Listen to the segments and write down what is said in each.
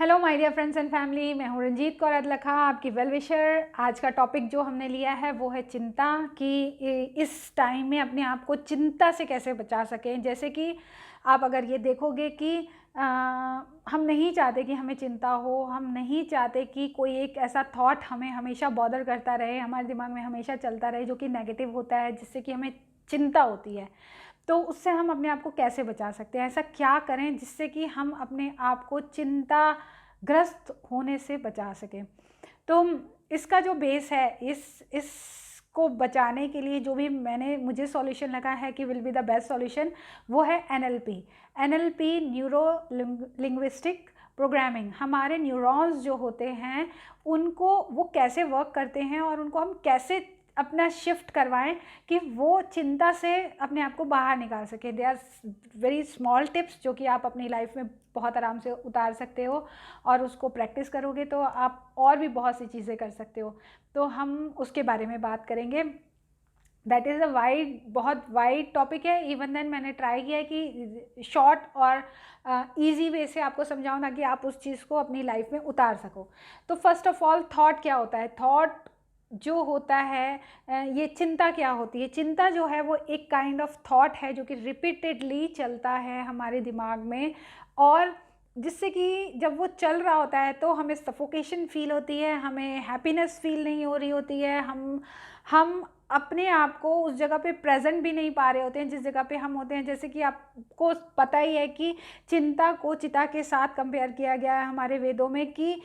Hello my dear friends and family, मैं हूँ रंजीत कौर अदलखा, आपकी वेल विशर। आज का टॉपिक जो हमने लिया है वो है चिंता, कि इस टाइम में अपने आप को चिंता से कैसे बचा सकें। जैसे कि आप अगर ये देखोगे कि हम नहीं चाहते कि हमें चिंता हो, हम नहीं चाहते कि कोई एक ऐसा थॉट हमें हमेशा बॉदर करता रहे, हमारे दिमाग में हमेशा चलता रहे जो कि नेगेटिव होता है, जिससे कि हमें चिंता होती है। तो उससे हम अपने आप को कैसे बचा सकते हैं, ऐसा क्या करें जिससे कि हम अपने आप को चिंताग्रस्त होने से बचा सकें। तो इसका जो बेस है, इसको बचाने के लिए जो भी मुझे सॉल्यूशन लगा है कि will be the best solution, वो है एनएलपी, न्यूरो लिंग्विस्टिक प्रोग्रामिंग। हमारे न्यूरॉन्स जो होते हैं उनको वो कैसे वर्क करते हैं और उनको हम कैसे अपना शिफ्ट करवाएं कि वो चिंता से अपने आप को बाहर निकाल सके। They are very small tips जो कि आप अपनी लाइफ में बहुत आराम से उतार सकते हो, और उसको प्रैक्टिस करोगे तो आप और भी बहुत सी चीज़ें कर सकते हो। तो हम उसके बारे में बात करेंगे। दैट इज़ बहुत वाइड टॉपिक है। इवन देन मैंने ट्राई किया है कि शॉर्ट और ईजी वे से आपको समझाऊँ ताकि आप उस चीज़ को अपनी लाइफ में उतार सको। तो फर्स्ट ऑफ ऑल, थॉट क्या होता है? थॉट जो होता है, ये चिंता क्या होती है? चिंता जो है वो एक काइंड ऑफ थॉट है जो कि रिपीटेडली चलता है हमारे दिमाग में, और जिससे कि जब वो चल रहा होता है तो हमें सफोकेशन फील होती है, हमें हैप्पीनेस फील नहीं हो रही होती है, हम अपने आप को उस जगह पे प्रेजेंट भी नहीं पा रहे होते हैं जिस जगह पे हम होते हैं। जैसे कि आपको पता ही है कि चिंता को चिता के साथ कंपेयर किया गया है हमारे वेदों में, कि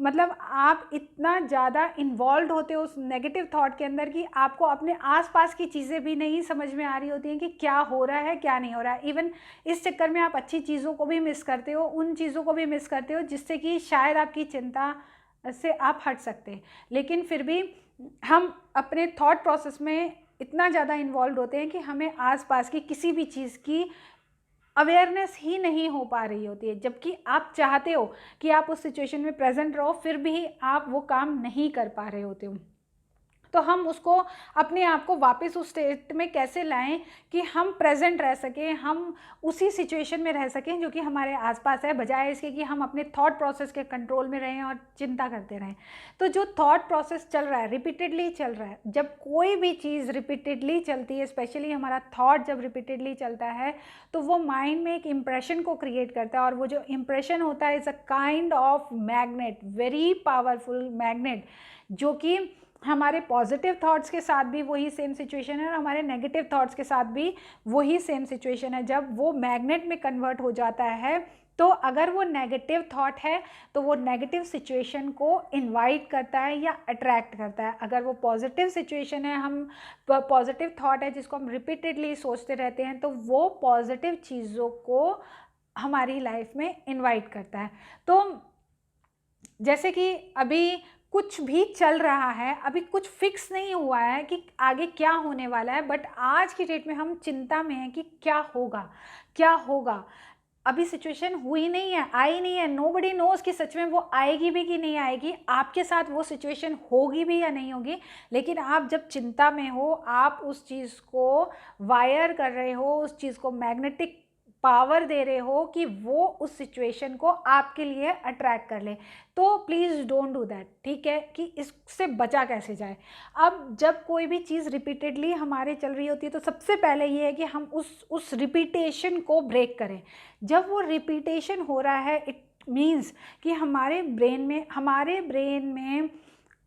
मतलब आप इतना ज़्यादा इन्वॉल्व होते हो उस नेगेटिव थॉट के अंदर कि आपको अपने आसपास की चीज़ें भी नहीं समझ में आ रही होती हैं कि क्या हो रहा है क्या नहीं हो रहा है। इवन इस चक्कर में आप अच्छी चीज़ों को भी मिस करते हो, उन चीज़ों को भी मिस करते हो जिससे कि शायद आपकी चिंता से आप हट सकते हैं। लेकिन फिर भी हम अपने थॉट प्रोसेस में इतना ज़्यादा इन्वॉल्व होते हैं कि हमें आसपास की किसी भी चीज़ की अवेयरनेस ही नहीं हो पा रही होती है, जबकि आप चाहते हो कि आप उस सिचुएशन में प्रेजेंट रहो, फिर भी आप वो काम नहीं कर पा रहे होते हो। तो हम उसको अपने आप को वापस उस स्टेट में कैसे लाएं कि हम प्रेजेंट रह सकें, हम उसी सिचुएशन में रह सकें जो कि हमारे आसपास है, बजाय इसके कि हम अपने थॉट प्रोसेस के कंट्रोल में रहें और चिंता करते रहें। तो जो थॉट प्रोसेस चल रहा है, रिपीटेडली चल रहा है, जब कोई भी चीज़ रिपीटेडली चलती है, स्पेशली हमारा थॉट जब रिपीटेडली चलता है तो वो माइंड में एक इम्प्रेशन को क्रिएट करता है, और वो जो इम्प्रेशन होता है is a kind of magnet, very powerful magnet, जो कि हमारे पॉजिटिव थॉट्स के साथ भी वही सेम सिचुएशन है और हमारे नेगेटिव थॉट्स के साथ भी वही सेम सिचुएशन है। जब वो मैग्नेट में कन्वर्ट हो जाता है तो अगर वो नेगेटिव थॉट है तो वो नेगेटिव सिचुएशन को इनवाइट करता है या अट्रैक्ट करता है। अगर वो पॉजिटिव सिचुएशन है, हम पॉजिटिव थॉट है जिसको हम रिपीटेडली सोचते रहते हैं, तो वो पॉजिटिव चीज़ों को हमारी लाइफ में इनवाइट करता है। तो जैसे कि अभी कुछ भी चल रहा है, अभी कुछ फिक्स नहीं हुआ है कि आगे क्या होने वाला है, बट आज की डेट में हम चिंता में हैं कि क्या होगा क्या होगा। अभी सिचुएशन हुई नहीं है, आई नहीं है, नोबडी नोज कि सच में वो आएगी भी कि नहीं आएगी, आपके साथ वो सिचुएशन होगी भी या नहीं होगी। लेकिन आप जब चिंता में हो, आप उस चीज़ को वायर कर रहे हो, उस चीज़ को मैग्नेटिक पावर दे रहे हो कि वो उस सिचुएशन को आपके लिए अट्रैक्ट कर ले। तो प्लीज़ डोंट डू दैट, ठीक है? कि इससे बचा कैसे जाए। अब जब कोई भी चीज़ रिपीटेडली हमारे चल रही होती है तो सबसे पहले ये है कि हम उस रिपीटेशन को ब्रेक करें। जब वो रिपीटेशन हो रहा है, इट मीन्स कि हमारे ब्रेन में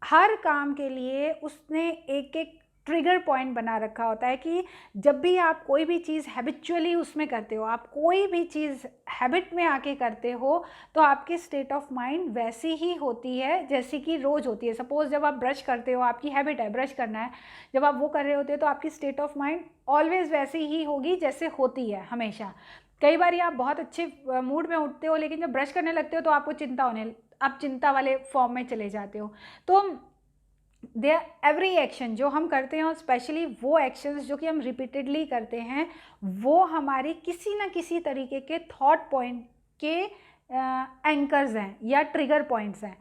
हर काम के लिए उसने एक एक ट्रिगर पॉइंट बना रखा होता है कि जब भी आप कोई भी चीज़ हैबिचुअली उसमें करते हो, आप कोई भी चीज़ हैबिट में आके करते हो, तो आपकी स्टेट ऑफ माइंड वैसी ही होती है जैसी कि रोज़ होती है। सपोज़ जब आप ब्रश करते हो, आपकी हैबिट है ब्रश करना है, जब आप वो कर रहे होते हो तो आपकी स्टेट ऑफ माइंड ऑलवेज वैसी ही होगी जैसे होती है हमेशा। कई बार आप बहुत अच्छे मूड में उठते हो, लेकिन जब ब्रश करने लगते हो तो आपको आप चिंता वाले फॉर्म में चले जाते हो। तो एवरी एक्शन जो हम करते हैं, और स्पेशली वो एक्शंस जो कि हम रिपीटेडली करते हैं, वो हमारी किसी ना किसी तरीके के थॉट पॉइंट के एंकर्स हैं या ट्रिगर पॉइंट्स हैं।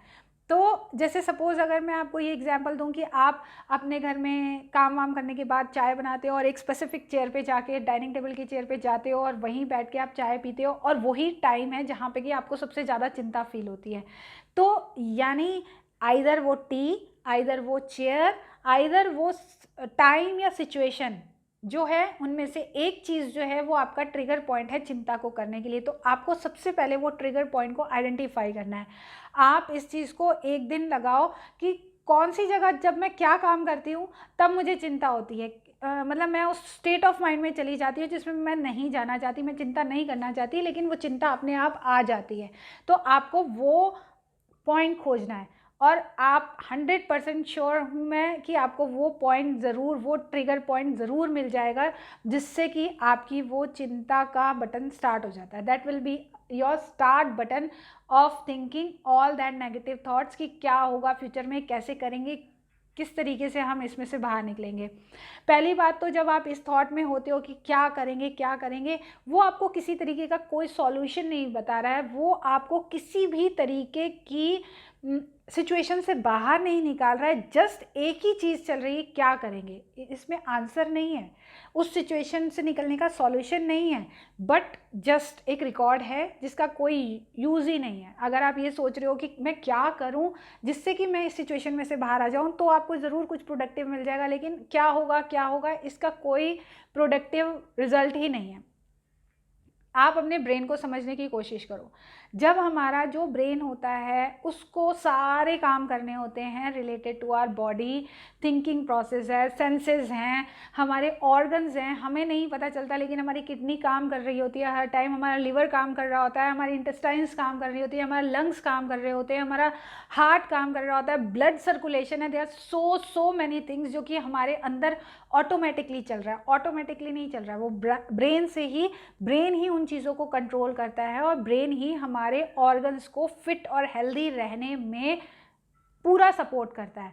तो जैसे सपोज़ अगर मैं आपको ये एग्जांपल दूं कि आप अपने घर में काम वाम करने के बाद चाय बनाते हो और एक स्पेसिफिक चेयर पे जाके, डाइनिंग टेबल की चेयर पे जाते हो और वहीं बैठ के आप चाय पीते हो, और वही टाइम है जहाँ पे कि आपको सबसे ज़्यादा चिंता फील होती है। तो यानी आइदर वो टी, आइदर वो चेयर, आइदर वो टाइम या सिचुएशन जो है, उनमें से एक चीज़ जो है वो आपका ट्रिगर पॉइंट है चिंता को करने के लिए। तो आपको सबसे पहले वो ट्रिगर पॉइंट को आइडेंटिफाई करना है। आप इस चीज़ को एक दिन लगाओ कि कौन सी जगह जब मैं क्या काम करती हूँ तब मुझे चिंता होती है, मतलब मैं उस स्टेट ऑफ माइंड में चली जाती हूँ जिसमें मैं नहीं जाना चाहती, मैं चिंता नहीं करना चाहती, लेकिन वो चिंता अपने आप आ जाती है। तो आपको वो पॉइंट खोजना है, और आप 100% श्योर हूँ मैं कि आपको वो पॉइंट ज़रूर, वो ट्रिगर पॉइंट ज़रूर मिल जाएगा जिससे कि आपकी वो चिंता का बटन स्टार्ट हो जाता है। That will be your start button of thinking all that negative thoughts कि क्या होगा फ्यूचर में, कैसे करेंगे, किस तरीके से हम इसमें से बाहर निकलेंगे। पहली बात तो जब आप इस थॉट में होते हो कि क्या करेंगे क्या करेंगे, वो आपको किसी तरीके का कोई सॉल्यूशन नहीं बता रहा है, वो आपको किसी भी तरीके की सिचुएशन से बाहर नहीं निकाल रहा है। जस्ट एक ही चीज़ चल रही है, क्या करेंगे। इसमें आंसर नहीं है, उस सिचुएशन से निकलने का सॉल्यूशन नहीं है, बट जस्ट एक रिकॉर्ड है जिसका कोई यूज़ ही नहीं है। अगर आप ये सोच रहे हो कि मैं क्या करूं जिससे कि मैं इस सिचुएशन में से बाहर आ जाऊं, तो आपको ज़रूर कुछ प्रोडक्टिव मिल जाएगा, लेकिन क्या होगा इसका कोई प्रोडक्टिव रिजल्ट ही नहीं है। आप अपने ब्रेन को समझने की कोशिश करो। जब हमारा जो ब्रेन होता है उसको सारे काम करने होते हैं related to our body, thinking process है, सेंसेस हैं, हमारे ऑर्गन्स हैं, हमें नहीं पता चलता, लेकिन हमारी किडनी काम कर रही होती है हर टाइम, हमारा लिवर काम कर रहा होता है, हमारी इंटेस्टाइन्स काम कर रही होती है, हमारे लंग्स काम कर रहे होते हैं, हमारा हार्ट काम कर रहा होता है, ब्लड सर्कुलेशन है, there are so many things जो कि हमारे अंदर ऑटोमेटिकली चल रहा है। ऑटोमेटिकली नहीं चल रहा है, वो ब्रेन ही उन चीज़ों को कंट्रोल करता है, और ब्रेन ही हमारे ऑर्गन्स को फिट और हेल्दी रहने में पूरा सपोर्ट करता है।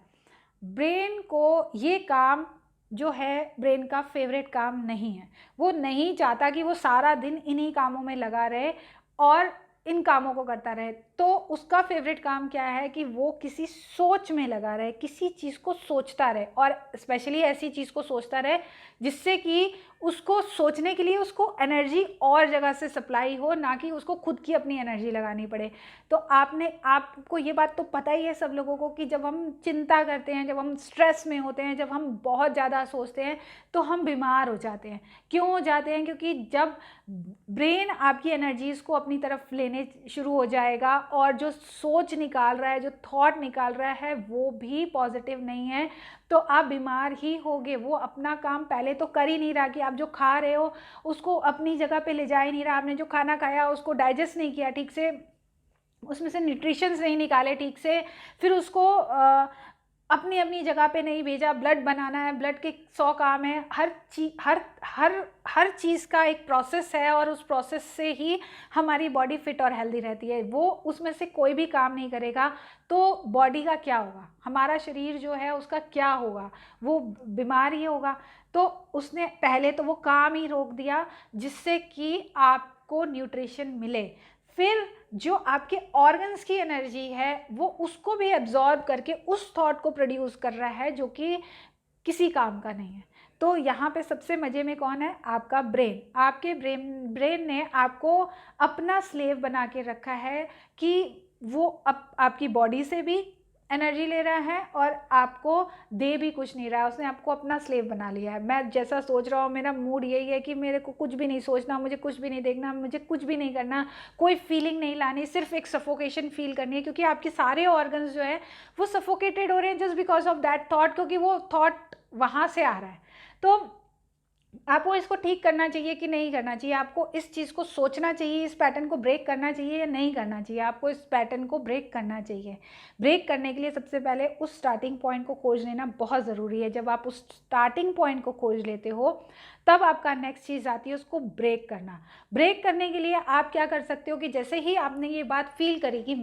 ब्रेन को ये काम जो है, ब्रेन का फेवरेट काम नहीं है। वो नहीं चाहता कि वो सारा दिन इन्हीं कामों में लगा रहे और इन कामों को करता रहे। तो उसका फेवरेट काम क्या है कि वो किसी सोच में लगा रहे, किसी चीज़ को सोचता रहे, और स्पेशली ऐसी चीज़ को सोचता रहे जिससे कि उसको सोचने के लिए उसको एनर्जी और जगह से सप्लाई हो, ना कि उसको खुद की अपनी एनर्जी लगानी पड़े। तो आपको ये बात तो पता ही है सब लोगों को कि जब हम चिंता करते हैं, जब हम स्ट्रेस में होते हैं, जब हम बहुत ज़्यादा सोचते हैं, तो हम बीमार हो जाते हैं। क्यों हो जाते हैं? क्योंकि जब ब्रेन आपकी एनर्जीज़ को अपनी तरफ लेने शुरू हो जाएगा और जो सोच निकाल रहा है, जो थॉट निकाल रहा है, वो भी पॉजिटिव नहीं है, तो आप बीमार ही होगे। वो अपना काम पहले तो कर ही नहीं रहा कि आप जो खा रहे हो उसको अपनी जगह पे ले जा ही नहीं रहा। आपने जो खाना खाया उसको डाइजेस्ट नहीं किया ठीक से, उसमें से न्यूट्रिशंस नहीं निकाले ठीक से, फिर उसको अपनी अपनी जगह पे नहीं भेजा। ब्लड बनाना है, ब्लड के 100 काम है, हर चीज़ का एक प्रोसेस है, और उस प्रोसेस से ही हमारी बॉडी फिट और हेल्दी रहती है। वो उसमें से कोई भी काम नहीं करेगा तो बॉडी का क्या होगा, हमारा शरीर जो है उसका क्या होगा, वो बीमार ही होगा। तो उसने पहले तो वो काम ही रोक दिया जिससे कि आपको न्यूट्रिशन मिले। फिर जो आपके ऑर्गन्स की एनर्जी है वो उसको भी एब्जॉर्ब करके उस थॉट को प्रोड्यूस कर रहा है जो कि किसी काम का नहीं है। तो यहाँ पे सबसे मज़े में कौन है? आपका ब्रेन। आपके ब्रेन ने आपको अपना स्लेव बना के रखा है कि वो आपकी बॉडी से भी एनर्जी ले रहा है और आपको दे भी कुछ नहीं रहा है। उसने आपको अपना स्लेव बना लिया है। मैं जैसा सोच रहा हूँ, मेरा मूड यही है कि मेरे को कुछ भी नहीं सोचना, मुझे कुछ भी नहीं देखना, मुझे कुछ भी नहीं करना, कोई फीलिंग नहीं लानी, सिर्फ एक सफोकेशन फील करनी है, क्योंकि आपके सारे ऑर्गन्स जो है वो सफोकेटेड हो रहे हैं just because of that thought, क्योंकि वो थॉट वहाँ से आ रहा है। तो आपको इसको ठीक करना चाहिए कि नहीं करना चाहिए? आपको इस चीज़ को सोचना चाहिए, इस पैटर्न को ब्रेक करना चाहिए या नहीं करना चाहिए? आपको इस पैटर्न को ब्रेक करना चाहिए। ब्रेक करने के लिए सबसे पहले उस स्टार्टिंग पॉइंट को खोज लेना बहुत ज़रूरी है। जब आप उस स्टार्टिंग पॉइंट को खोज लेते हो तब आपका नेक्स्ट चीज़ आती है उसको ब्रेक करना। ब्रेक करने के लिए आप क्या कर सकते हो कि जैसे ही आपने ये बात फील करी कि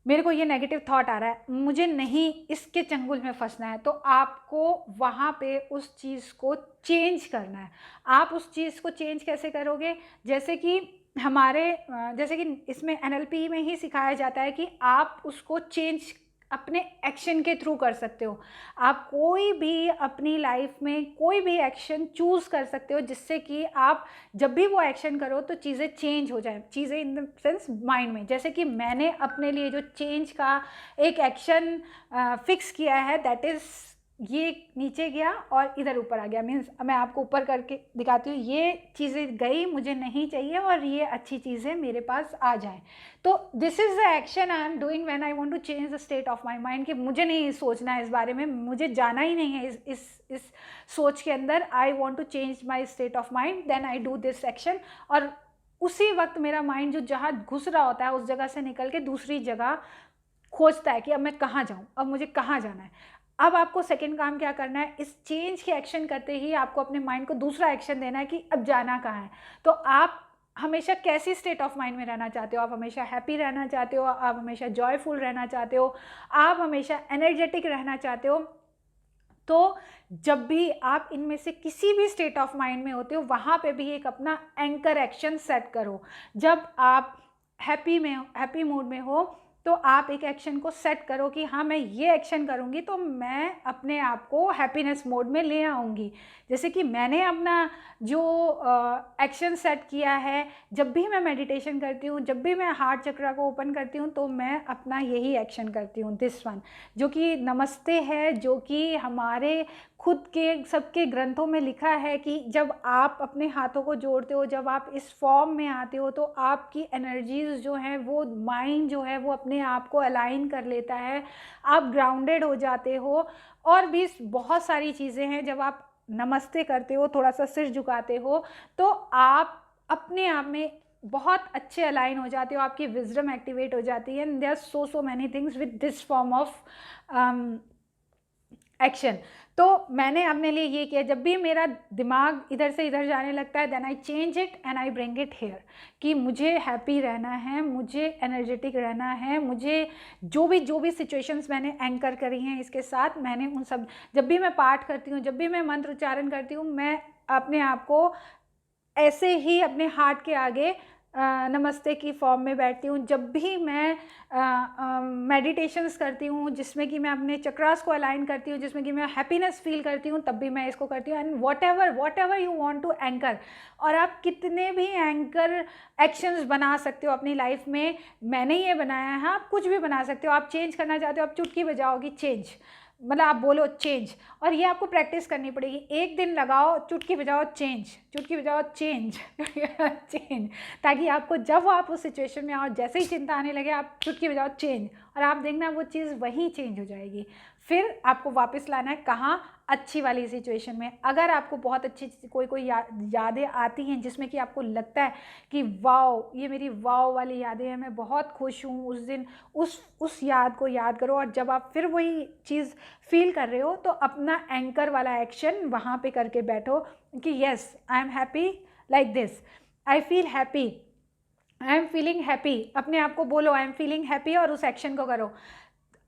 मेरे को ये नेगेटिव थॉट आ रहा है, मुझे नहीं इसके चंगुल में फंसना है, तो आपको वहाँ पे उस चीज़ को चेंज करना है। आप उस चीज़ को चेंज कैसे करोगे? जैसे कि हमारे जैसे कि इसमें एनएलपी में ही सिखाया जाता है कि आप उसको चेंज अपने एक्शन के थ्रू कर सकते हो। आप कोई भी अपनी लाइफ में कोई भी एक्शन चूज़ कर सकते हो जिससे कि आप जब भी वो एक्शन करो तो चीज़ें चेंज हो जाए, चीज़ें इन द सेंस माइंड में। जैसे कि मैंने अपने लिए जो चेंज का एक एक्शन फिक्स किया है, दैट इज़ ये नीचे गया और इधर ऊपर आ गया। मीन्स मैं आपको ऊपर करके दिखाती हूँ, ये चीज़ें गई, मुझे नहीं चाहिए और ये अच्छी चीज़ें मेरे पास आ जाए। तो this is the action I am doing when I want to change the state of my mind, कि मुझे नहीं सोचना है इस बारे में, मुझे जाना ही नहीं है इस सोच के अंदर। I want to change my state of mind, then I do this action. और उसी वक्त मेरा माइंड जो जहाँ घुस रहा होता है उस जगह से निकल के दूसरी जगह खोजता है कि अब मैं कहाँ जाऊँ, अब मुझे कहाँ जाना है। अब आपको सेकंड काम क्या करना है, इस चेंज के एक्शन करते ही आपको अपने माइंड को दूसरा एक्शन देना है कि अब जाना कहाँ है। तो आप हमेशा कैसी स्टेट ऑफ माइंड में रहना चाहते हो? आप हमेशा हैप्पी रहना चाहते हो, आप हमेशा जॉयफुल रहना चाहते हो, आप हमेशा एनर्जेटिक रहना चाहते हो? तो जब भी आप इनमें से किसी भी स्टेट ऑफ माइंड में होते हो, वहाँ पे भी एक अपना एंकर एक्शन सेट करो। जब आप हैप्पी मूड में हो तो आप एक एक्शन को सेट करो कि हाँ मैं ये एक्शन करूँगी तो मैं अपने आप को हैप्पीनेस मोड में ले आऊँगी। जैसे कि मैंने अपना जो एक्शन सेट किया है, जब भी मैं मेडिटेशन करती हूँ, जब भी मैं हार्ट चक्र को ओपन करती हूँ तो मैं अपना यही एक्शन करती हूँ, दिस वन, जो कि नमस्ते है, जो कि हमारे खुद के सबके ग्रंथों में लिखा है कि जब आप अपने हाथों को जोड़ते हो, जब आप इस फॉर्म में आते हो तो आपकी एनर्जीज जो हैं, वो माइंड जो है वो अपने आप को अलाइन कर लेता है, आप ग्राउंडेड हो जाते हो। और भी बहुत सारी चीज़ें हैं, जब आप नमस्ते करते हो, थोड़ा सा सिर झुकाते हो, तो आप अपने आप में बहुत अच्छे अलाइन हो जाते हो, आपकी विजडम एक्टिवेट हो जाती है। And there are so many things with this form of action. तो मैंने अपने लिए ये किया, जब भी मेरा दिमाग इधर से इधर जाने लगता है, then I change it and I bring it here, कि मुझे हैप्पी रहना है, मुझे एनर्जेटिक रहना है, मुझे जो भी सिचुएशंस मैंने एंकर करी हैं इसके साथ, मैंने उन सब, जब भी मैं पाठ करती हूँ, जब भी मैं मंत्र उच्चारण करती हूँ, मैं अपने आप को ऐसे ही अपने हार्ट के आगे नमस्ते की फॉर्म में बैठती हूँ। जब भी मैं मेडिटेशंस करती हूँ जिसमें कि मैं अपने चक्रास को अलाइन करती हूँ, जिसमें कि मैं हैप्पीनेस फील करती हूँ, तब भी मैं इसको करती हूँ। And whatever you want to anchor, और आप कितने भी एंकर एक्शंस बना सकते हो अपनी लाइफ में, मैंने ये बनाया है, आप कुछ भी बना सकते हो। आप चेंज करना चाहते हो, आप चुटकी बजाओगी, चेंज, मतलब आप बोलो चेंज, और ये आपको प्रैक्टिस करनी पड़ेगी। एक दिन लगाओ, चुटकी बजाओ चेंज, चुटकी बजाओ चेंज चेंज, ताकि आपको जब आप उस सिचुएशन में आओ, जैसे ही चिंता आने लगे, आप चुटकी बजाओ चेंज, और आप देखना वो चीज़ वहीं चेंज हो जाएगी। फिर आपको वापस लाना है कहाँ, अच्छी वाली सिचुएशन में। अगर आपको बहुत अच्छी कोई यादें आती हैं जिसमें कि आपको लगता है कि वाओ, ये मेरी वाओ वाली यादें हैं, मैं बहुत खुश हूँ उस दिन, उस याद को याद करो। और जब आप फिर वही चीज़ फील कर रहे हो तो अपना एंकर वाला एक्शन वहाँ पे करके बैठो कि yes I am happy like this, I feel happy, I am feeling happy. अपने आप को बोलो आई एम फीलिंग हैप्पी और उस एक्शन को करो।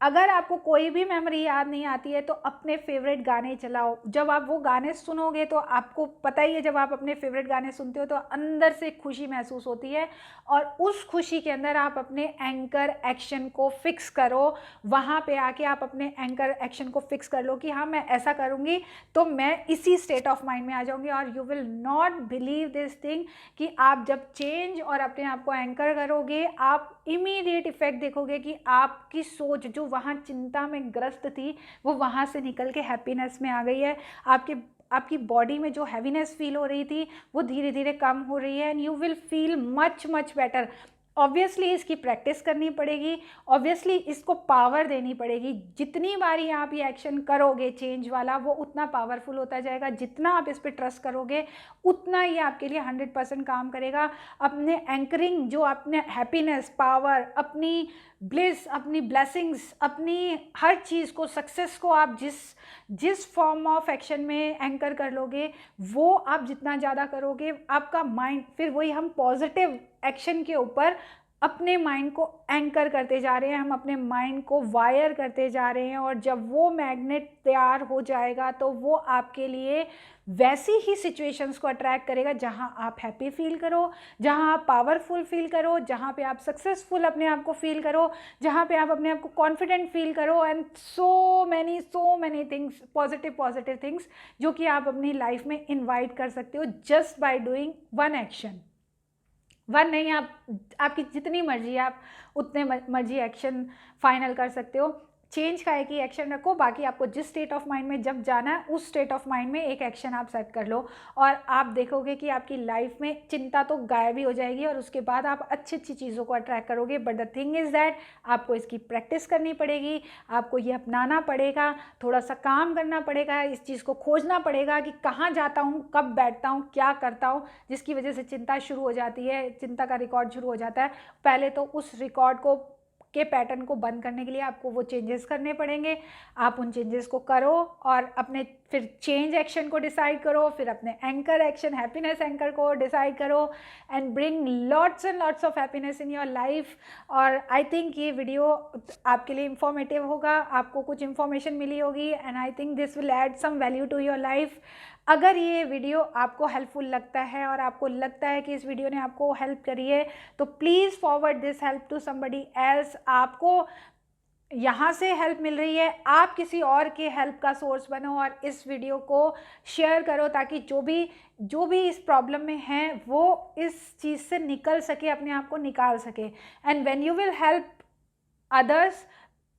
अगर आपको कोई भी मेमोरी याद नहीं आती है तो अपने फेवरेट गाने चलाओ। जब आप वो गाने सुनोगे तो आपको पता ही है, जब आप अपने फेवरेट गाने सुनते हो तो अंदर से खुशी महसूस होती है, और उस खुशी के अंदर आप अपने एंकर एक्शन को फिक्स करो। वहाँ पे आके आप अपने एंकर एक्शन को फिक्स कर लो कि हाँ मैं ऐसा करूँगी तो मैं इसी स्टेट ऑफ माइंड में आ जाऊँगी। और you will not believe this thing कि आप जब चेंज और अपने आप को एंकर करोगे, आप इमीडिएट इफेक्ट देखोगे कि आपकी सोच जो वहाँ चिंता में ग्रस्त थी वो वहाँ से निकल के हैप्पीनेस में आ गई है। आपकी बॉडी में जो हैवीनेस फील हो रही थी वो धीरे धीरे कम हो रही है, and you will feel much better. Obviously इसकी प्रैक्टिस करनी पड़ेगी, ऑब्वियसली इसको पावर देनी पड़ेगी। जितनी बारी आप ये एक्शन करोगे चेंज वाला, वो उतना पावरफुल होता जाएगा। जितना आप इस पर ट्रस्ट करोगे उतना ये आपके लिए 100% काम करेगा। अपने एंकरिंग, जो अपने हैप्पीनेस, पावर, अपनी ब्लिस, अपनी ब्लेसिंग्स, अपनी हर चीज़ को, सक्सेस को आप जिस फॉर्म ऑफ एक्शन में एंकर कर लोगे, वो आप जितना ज़्यादा करोगे, आपका माइंड, फिर वही हम पॉजिटिव एक्शन के ऊपर अपने माइंड को एंकर करते जा रहे हैं, हम अपने माइंड को वायर करते जा रहे हैं, और जब वो मैग्नेट तैयार हो जाएगा तो वो आपके लिए वैसी ही सिचुएशंस को अट्रैक्ट करेगा जहां आप हैप्पी फील करो, जहां आप पावरफुल फील करो, जहां पे आप सक्सेसफुल अपने आप को फील करो, जहां पे आप अपने आप को कॉन्फिडेंट फील करो, and so many things, positive things जो कि आप अपनी लाइफ में इन्वाइट कर सकते हो just by doing one action. One नहीं, आप आपकी जितनी मर्जी आप उतने मर्जी एक्शन फाइनल कर सकते हो। चेंज का एक ही एक्शन रखो, बाकी आपको जिस स्टेट ऑफ माइंड में जब जाना है उस स्टेट ऑफ माइंड में एक एक्शन आप सेट कर लो, और आप देखोगे कि आपकी लाइफ में चिंता तो गायब ही हो जाएगी, और उसके बाद आप अच्छी अच्छी चीज़ों को अट्रैक्ट करोगे। But the thing is that आपको इसकी प्रैक्टिस करनी पड़ेगी, आपको ये अपनाना पड़ेगा, थोड़ा सा काम करना पड़ेगा, इस चीज़ को खोजना पड़ेगा कि कहाँ जाता हूँ, कब बैठता हूँ, क्या करता हूँ, जिसकी वजह से चिंता शुरू हो जाती है, चिंता का रिकॉर्ड शुरू हो जाता है। पहले तो उस रिकॉर्ड को के पैटर्न को बंद करने के लिए आपको वो चेंजेस करने पड़ेंगे। आप उन चेंजेस को करो और अपने फिर चेंज एक्शन को डिसाइड करो, फिर अपने एंकर एक्शन, हैप्पीनेस एंकर को डिसाइड करो, and bring lots and lots of happiness in your life. और आई थिंक ये वीडियो आपके लिए इंफॉर्मेटिव होगा, आपको कुछ इंफॉर्मेशन मिली होगी, and I think this will add some value to your life. अगर ये वीडियो आपको हेल्पफुल लगता है और आपको लगता है कि इस वीडियो ने आपको हेल्प करी है, तो please forward this help to somebody else. आपको यहाँ से हेल्प मिल रही है, आप किसी और के हेल्प का सोर्स बनो और इस वीडियो को शेयर करो, ताकि जो भी इस प्रॉब्लम में है वो इस चीज़ से निकल सके, अपने आप को निकाल सके। And when you will help others,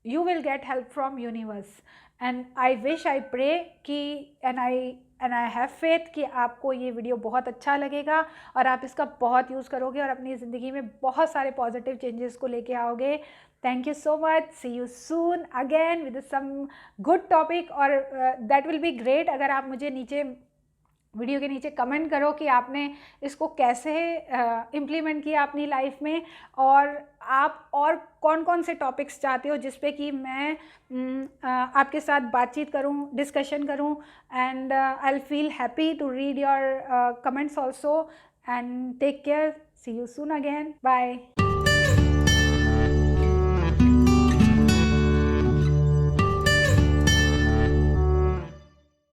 you will get help from universe, and I wish, I pray कि and I have faith कि आपको ये वीडियो बहुत अच्छा लगेगा और आप इसका बहुत यूज़ करोगे और अपनी ज़िंदगी में बहुत सारे पॉजिटिव चेंजेस को लेके आओगे। Thank you so much, see you soon again with some good topic. और दैट विल बी ग्रेट अगर आप मुझे नीचे वीडियो के नीचे कमेंट करो कि आपने इसको कैसे इम्प्लीमेंट किया अपनी लाइफ में, और आप और कौन कौन से टॉपिक्स चाहते हो जिस पे कि मैं आपके साथ बातचीत करूं, डिस्कशन करूं, and I will feel happy to read your comments also. And take care, see you soon again, bye.